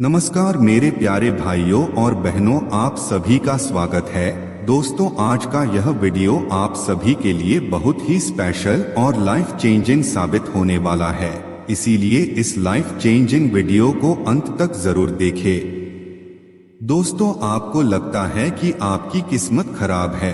नमस्कार मेरे प्यारे भाइयों और बहनों, आप सभी का स्वागत है। दोस्तों, आज का यह वीडियो आप सभी के लिए बहुत ही स्पेशल और लाइफ चेंजिंग साबित होने वाला है, इसीलिए इस लाइफ चेंजिंग वीडियो को अंत तक जरूर देखें। दोस्तों, आपको लगता है कि आपकी किस्मत खराब है,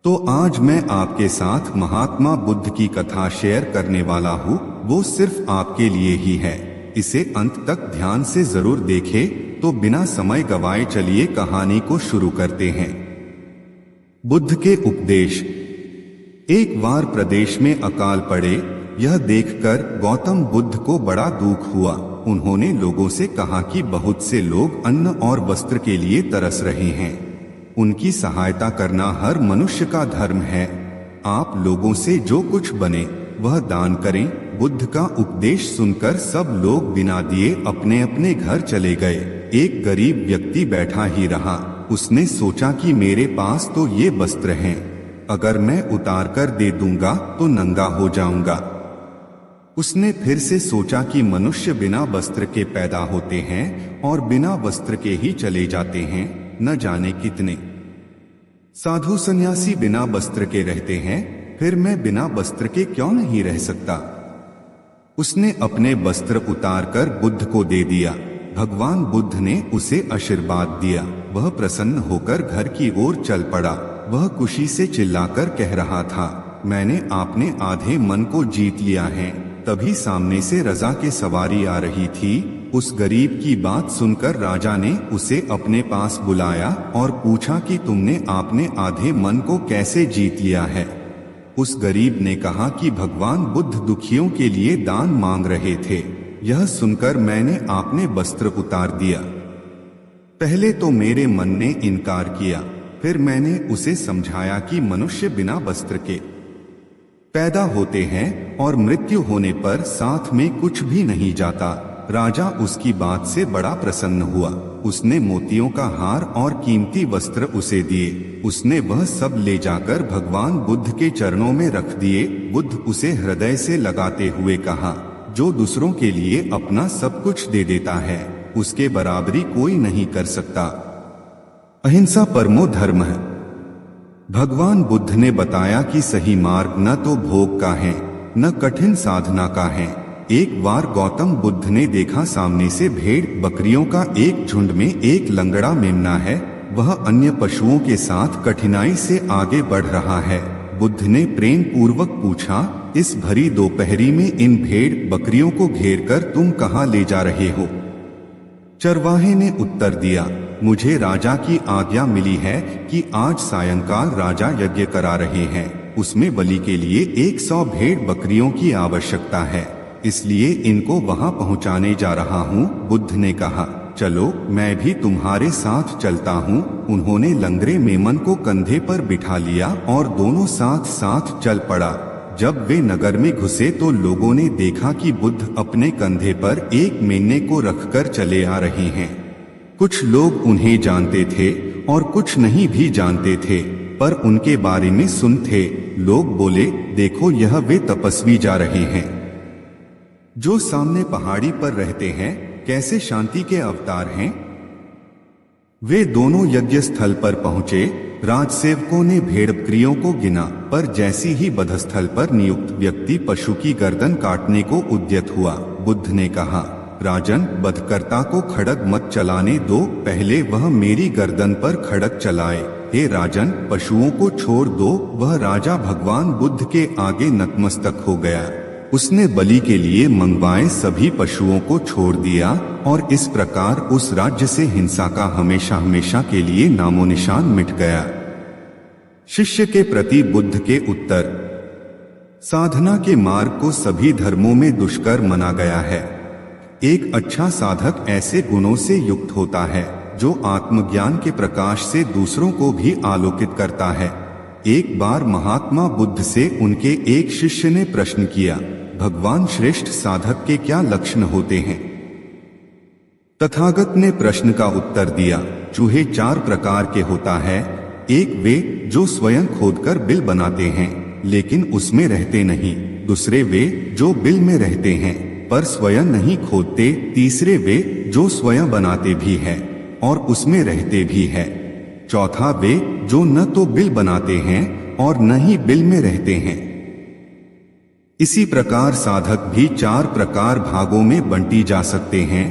तो आज मैं आपके साथ महात्मा बुद्ध की कथा शेयर करने वाला हूँ। वो सिर्फ आपके लिए ही है, इसे अंत तक ध्यान से जरूर देखें। तो बिना समय गवाए चलिए कहानी को शुरू करते हैं। बुद्ध के उपदेश। एक बार प्रदेश में अकाल पड़े, यह देखकर गौतम बुद्ध को बड़ा दुख हुआ। उन्होंने लोगों से कहा कि बहुत से लोग अन्न और वस्त्र के लिए तरस रहे हैं, उनकी सहायता करना हर मनुष्य का धर्म है। आप लोगों से जो कुछ बने वह दान करें। बुद्ध का उपदेश सुनकर सब लोग बिना दिए अपने अपने घर चले गए। एक गरीब व्यक्ति बैठा ही रहा। उसने सोचा कि मेरे पास तो ये वस्त्र हैं, अगर मैं उतार कर दे दूंगा तो नंगा हो जाऊंगा। उसने फिर से सोचा कि मनुष्य बिना वस्त्र के पैदा होते हैं और बिना वस्त्र के ही चले जाते हैं। न जाने कितने साधु सन्यासी बिना वस्त्र के रहते हैं, फिर मैं बिना वस्त्र के क्यों नहीं रह सकता। उसने अपने वस्त्र उतारकर बुद्ध को दे दिया। भगवान बुद्ध ने उसे आशीर्वाद दिया। वह प्रसन्न होकर घर की ओर चल पड़ा। वह खुशी से चिल्लाकर कह रहा था, मैंने अपने आधे मन को जीत लिया है। तभी सामने से रजा की सवारी आ रही थी। उस गरीब की बात सुनकर राजा ने उसे अपने पास बुलाया और पूछा कि तुमने अपने आधे मन को कैसे जीत लिया है। उस गरीब ने कहा कि भगवान बुद्ध दुखियों के लिए दान मांग रहे थे। यह सुनकर मैंने अपने वस्त्र उतार दिया। पहले तो मेरे मन ने इनकार किया, फिर मैंने उसे समझाया कि मनुष्य बिना वस्त्र के पैदा होते हैं और मृत्यु होने पर साथ में कुछ भी नहीं जाता। राजा उसकी बात से बड़ा प्रसन्न हुआ। उसने मोतियों का हार और कीमती वस्त्र उसे दिए। उसने वह सब ले जाकर भगवान बुद्ध के चरणों में रख दिए। बुद्ध उसे हृदय से लगाते हुए कहा, जो दूसरों के लिए अपना सब कुछ दे देता है, उसके बराबरी कोई नहीं कर सकता। अहिंसा परमो धर्म है। भगवान बुद्ध ने बताया कि सही मार्ग न तो भोग का है, न कठिन साधना का है। एक बार गौतम बुद्ध ने देखा, सामने से भेड़ बकरियों का एक झुंड में एक लंगड़ा मेमना है। वह अन्य पशुओं के साथ कठिनाई से आगे बढ़ रहा है। बुद्ध ने प्रेम पूर्वक पूछा, इस भरी दोपहरी में इन भेड़ बकरियों को घेरकर तुम कहाँ ले जा रहे हो। चरवाहे ने उत्तर दिया, मुझे राजा की आज्ञा मिली है कि आज सायंकाल राजा यज्ञ करा रहे हैं, उसमें बलि के लिए 100 भेड़ बकरियों की आवश्यकता है, इसलिए इनको वहां पहुंचाने जा रहा हूं। बुद्ध ने कहा, चलो मैं भी तुम्हारे साथ चलता हूं। उन्होंने लंगड़े मेमन को कंधे पर बिठा लिया और दोनों साथ साथ चल पड़ा। जब वे नगर में घुसे तो लोगों ने देखा कि बुद्ध अपने कंधे पर एक मेमने को रखकर चले आ रहे हैं। कुछ लोग उन्हें जानते थे और कुछ नहीं भी जानते थे, पर उनके बारे में सुन थे। लोग बोले, देखो यह वे तपस्वी जा रहे हैं जो सामने पहाड़ी पर रहते हैं, कैसे शांति के अवतार हैं। वे दोनों यज्ञ स्थल पर पहुंचे। राजसेवकों ने भेड़ बकरियों को गिना, पर जैसी ही वधस्थल पर नियुक्त व्यक्ति पशु की गर्दन काटने को उद्यत हुआ। बुद्ध ने कहा, राजन, वधकर्ता को खड्ग मत चलाने दो, पहले वह मेरी गर्दन पर खड्ग चलाए। हे राजन, पशुओं को छोड़ दो। वह राजा भगवान बुद्ध के आगे नतमस्तक हो गया। उसने बलि के लिए मंगवाए सभी पशुओं को छोड़ दिया और इस प्रकार उस राज्य से हिंसा का हमेशा हमेशा के लिए नामो निशान मिट गया। शिष्य के प्रति बुद्ध के उत्तर। साधना के मार्ग को सभी धर्मों में दुष्कर माना गया है। एक अच्छा साधक ऐसे गुणों से युक्त होता है जो आत्मज्ञान के प्रकाश से दूसरों को भी आलोकित करता है। एक बार महात्मा बुद्ध से उनके एक शिष्य ने प्रश्न किया, भगवान श्रेष्ठ साधक के क्या लक्षण होते हैं। तथागत ने प्रश्न का उत्तर दिया, चूहे 4 प्रकार के होता है। एक वे जो स्वयं खोदकर बिल बनाते हैं लेकिन उसमें रहते नहीं। दूसरे वे जो बिल में रहते हैं पर स्वयं नहीं खोदते, तीसरे वे जो स्वयं बनाते भी हैं और उसमें रहते भी हैं, चौथा वे जो न तो बिल बनाते हैं और न ही बिल में रहते हैं। इसी प्रकार साधक भी चार प्रकार भागों में बंटी जा सकते हैं।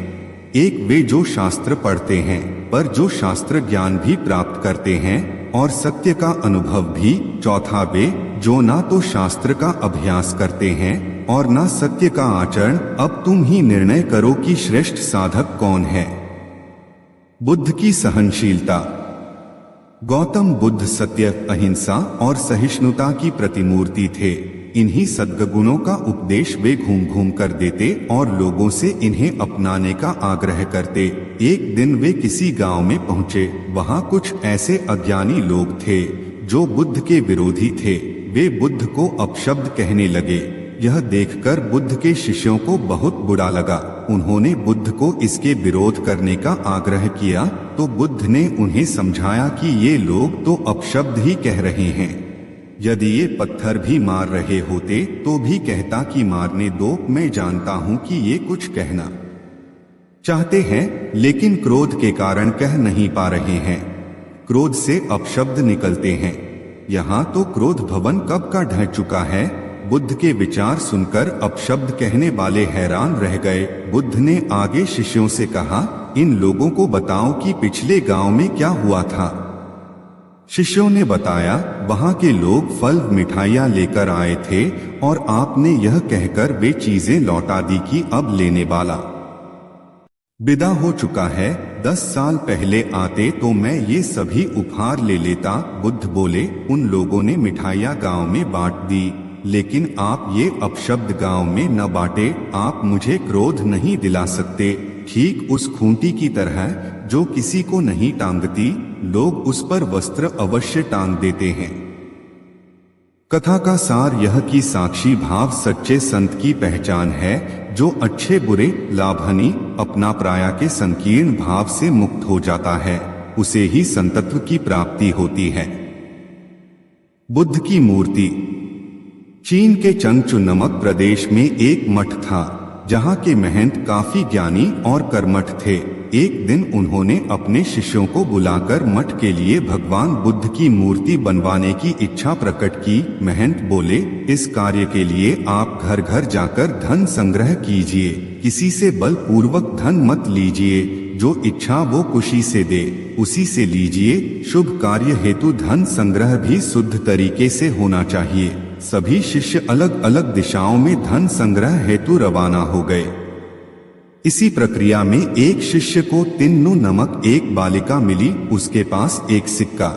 एक वे जो शास्त्र पढ़ते हैं पर जो शास्त्र ज्ञान भी प्राप्त करते हैं और सत्य का अनुभव भी। चौथा वे जो ना तो शास्त्र का अभ्यास करते हैं और ना सत्य का आचरण। अब तुम ही निर्णय करो कि श्रेष्ठ साधक कौन है। बुद्ध की सहनशीलता। गौतम बुद्ध सत्य, अहिंसा और सहिष्णुता की प्रतिमूर्ति थे। इन्हीं सद्गुणों का उपदेश वे घूम घूम कर देते और लोगों से इन्हें अपनाने का आग्रह करते। एक दिन वे किसी गांव में पहुंचे। वहां कुछ ऐसे अज्ञानी लोग थे जो बुद्ध के विरोधी थे। वे बुद्ध को अपशब्द कहने लगे। यह देखकर बुद्ध के शिष्यों को बहुत बुरा लगा। उन्होंने बुद्ध को इसके विरोध करने का आग्रह किया तो बुद्ध ने उन्हें समझाया कि ये लोग तो अपशब्द ही कह रहे हैं। यदि ये पत्थर भी मार रहे होते तो भी कहता कि मारने दो, मैं जानता हूं कि ये कुछ कहना चाहते हैं लेकिन क्रोध के कारण कह नहीं पा रहे हैं। क्रोध से अपशब्द निकलते हैं। यहाँ तो क्रोध भवन कब का ढह चुका है। बुद्ध के विचार सुनकर अपशब्द कहने वाले हैरान रह गए। बुद्ध ने आगे शिष्यों से कहा, इन लोगों को बताओ कि पिछले गांव में क्या हुआ था। शिष्यों ने बताया, वहां के लोग फल मिठाइयां लेकर आए थे और आपने यह कहकर वे चीजें लौटा दी कि अब लेने वाला विदा हो चुका है। 10 साल पहले आते तो मैं ये सभी उपहार ले लेता। बुद्ध बोले, उन लोगों ने मिठाइयां गांव में बांट दी, लेकिन आप ये अपशब्द गांव में न बांटे। आप मुझे क्रोध नहीं दिला सकते। ठीक उस खूंटी की तरह जो किसी को नहीं टांगती, लोग उस पर वस्त्र अवश्य टांग देते हैं। कथा का सार यह कि साक्षी भाव सच्चे संत की पहचान है, जो अच्छे बुरे लाभहानि अपना प्राया के संकीर्ण भाव से मुक्त हो जाता है, उसे ही संतत्व की प्राप्ति होती है। बुद्ध की मूर्ति। चीन के चंगचू नामक प्रदेश में एक मठ था, जहाँ के महंत काफी ज्ञानी और कर्मठ थे। एक दिन उन्होंने अपने शिष्यों को बुलाकर मठ के लिए भगवान बुद्ध की मूर्ति बनवाने की इच्छा प्रकट की। महंत बोले, इस कार्य के लिए आप घर घर जाकर धन संग्रह कीजिए, किसी से बलपूर्वक धन मत लीजिए, जो इच्छा वो खुशी से दे उसी से लीजिए। शुभ कार्य हेतु धन संग्रह भी शुद्ध तरीके से होना चाहिए। सभी शिष्य अलग अलग दिशाओं में धन संग्रह हेतु रवाना हो गए। इसी प्रक्रिया में एक शिष्य को तिन्नु नामक एक बालिका मिली। उसके पास एक सिक्का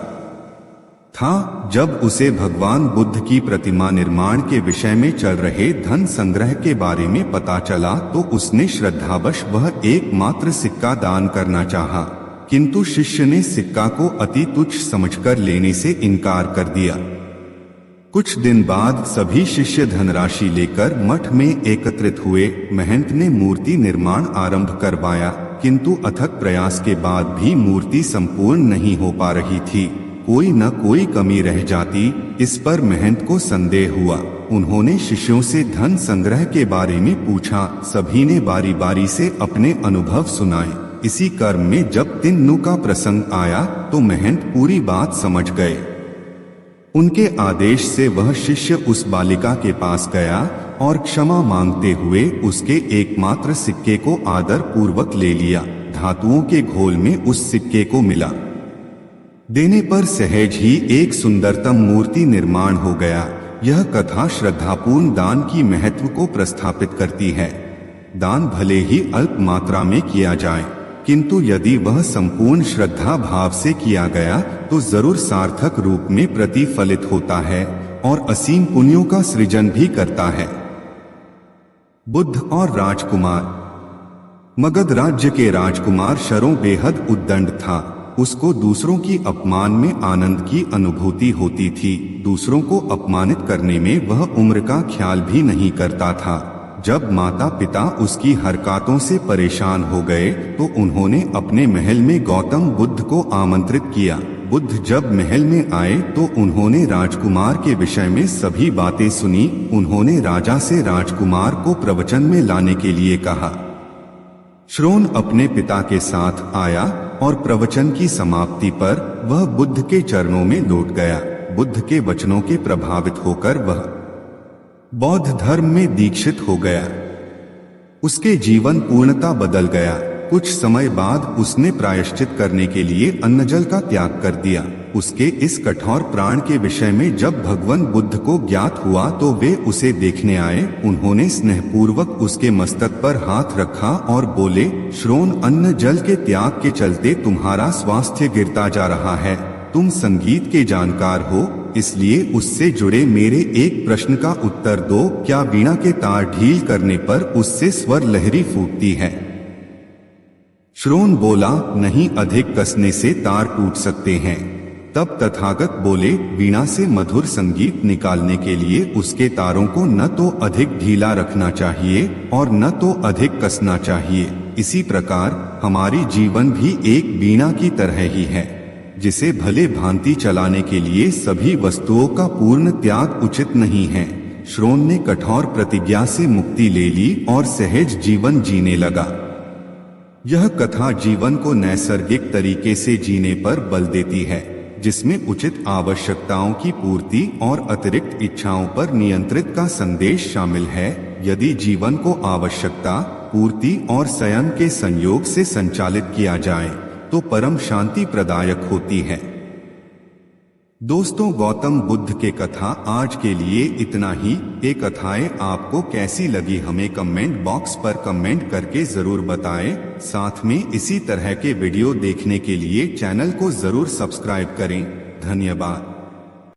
था। जब उसे भगवान बुद्ध की प्रतिमा निर्माण के विषय में चल रहे धन संग्रह के बारे में पता चला तो उसने श्रद्धावश वह एकमात्र सिक्का दान करना चाहा, किंतु शिष्य ने सिक्का को अति तुच्छ समझकर लेने से इनकार कर दिया। कुछ दिन बाद सभी शिष्य धनराशि लेकर मठ में एकत्रित हुए। महंत ने मूर्ति निर्माण आरंभ करवाया, किंतु अथक प्रयास के बाद भी मूर्ति संपूर्ण नहीं हो पा रही थी। कोई न कोई कमी रह जाती। इस पर महंत को संदेह हुआ। उन्होंने शिष्यों से धन संग्रह के बारे में पूछा। सभी ने बारी बारी से अपने अनुभव सुनाए। इसी क्रम में जब तिन्नु का प्रसंग आया तो महंत पूरी बात समझ गए। उनके आदेश से वह शिष्य उस बालिका के पास गया और क्षमा मांगते हुए उसके एकमात्र सिक्के को आदर पूर्वक ले लिया। धातुओं के घोल में उस सिक्के को मिला देने पर सहज ही एक सुंदरतम मूर्ति निर्माण हो गया। यह कथा श्रद्धापूर्ण दान की महत्व को प्रस्थापित करती है। दान भले ही अल्प मात्रा में किया जाए, किंतु यदि वह संपूर्ण श्रद्धा भाव से किया गया तो जरूर सार्थक रूप में प्रतिफलित होता है और असीम पुण्यों का सृजन भी करता है। बुद्ध और राजकुमार। मगध राज्य के राजकुमार शरों बेहद उद्दंड था। उसको दूसरों की अपमान में आनंद की अनुभूति होती थी। दूसरों को अपमानित करने में वह उम्र का ख्याल भी नहीं करता था। जब माता पिता उसकी हरकतों से परेशान हो गए तो उन्होंने अपने महल में गौतम बुद्ध को आमंत्रित किया। बुद्ध जब महल में आए तो उन्होंने राजकुमार के विषय में सभी बातें सुनी। उन्होंने राजा से राजकुमार को प्रवचन में लाने के लिए कहा। श्रोण अपने पिता के साथ आया और प्रवचन की समाप्ति पर वह बुद्ध के चरणों में लौट गया। बुद्ध के वचनों के प्रभावित होकर वह बौद्ध धर्म में दीक्षित हो गया। उसके जीवन पूर्णतः बदल गया। कुछ समय बाद उसने प्रायश्चित करने के लिए अन्न जल का त्याग कर दिया। उसके इस कठोर प्राण के विषय में जब भगवान बुद्ध को ज्ञात हुआ तो वे उसे देखने आए। उन्होंने स्नेहपूर्वक उसके मस्तक पर हाथ रखा और बोले, श्रोण, अन्न जल के त्याग के चलते तुम्हारा स्वास्थ्य गिरता जा रहा है। तुम संगीत के जानकार हो, इसलिए उससे जुड़े मेरे एक प्रश्न का उत्तर दो। क्या वीणा के तार ढील करने पर उससे स्वर लहरी फूटती है? श्रोण बोला, नहीं, अधिक कसने से तार टूट सकते हैं। तब तथागत बोले, वीणा से मधुर संगीत निकालने के लिए उसके तारों को न तो अधिक ढीला रखना चाहिए और न तो अधिक कसना चाहिए। इसी प्रकार हमारी जीवन भी एक वीणा की तरह ही है, जिसे भले भांति चलाने के लिए सभी वस्तुओं का पूर्ण त्याग उचित नहीं है। श्रोण ने कठोर प्रतिज्ञा से मुक्ति ले ली और सहज जीवन जीने लगा। यह कथा जीवन को नैसर्गिक तरीके से जीने पर बल देती है, जिसमें उचित आवश्यकताओं की पूर्ति और अतिरिक्त इच्छाओं पर नियंत्रित का संदेश शामिल है। यदि जीवन को आवश्यकता, पूर्ति और संयम के संयोग से संचालित किया जाए तो परम शांति प्रदायक होती है। दोस्तों, गौतम बुद्ध के कथा आज के लिए इतना ही। ये कथाएं आपको कैसी लगी हमें कमेंट बॉक्स पर कमेंट करके जरूर बताएं। साथ में इसी तरह के वीडियो देखने के लिए चैनल को जरूर सब्सक्राइब करें। धन्यवाद।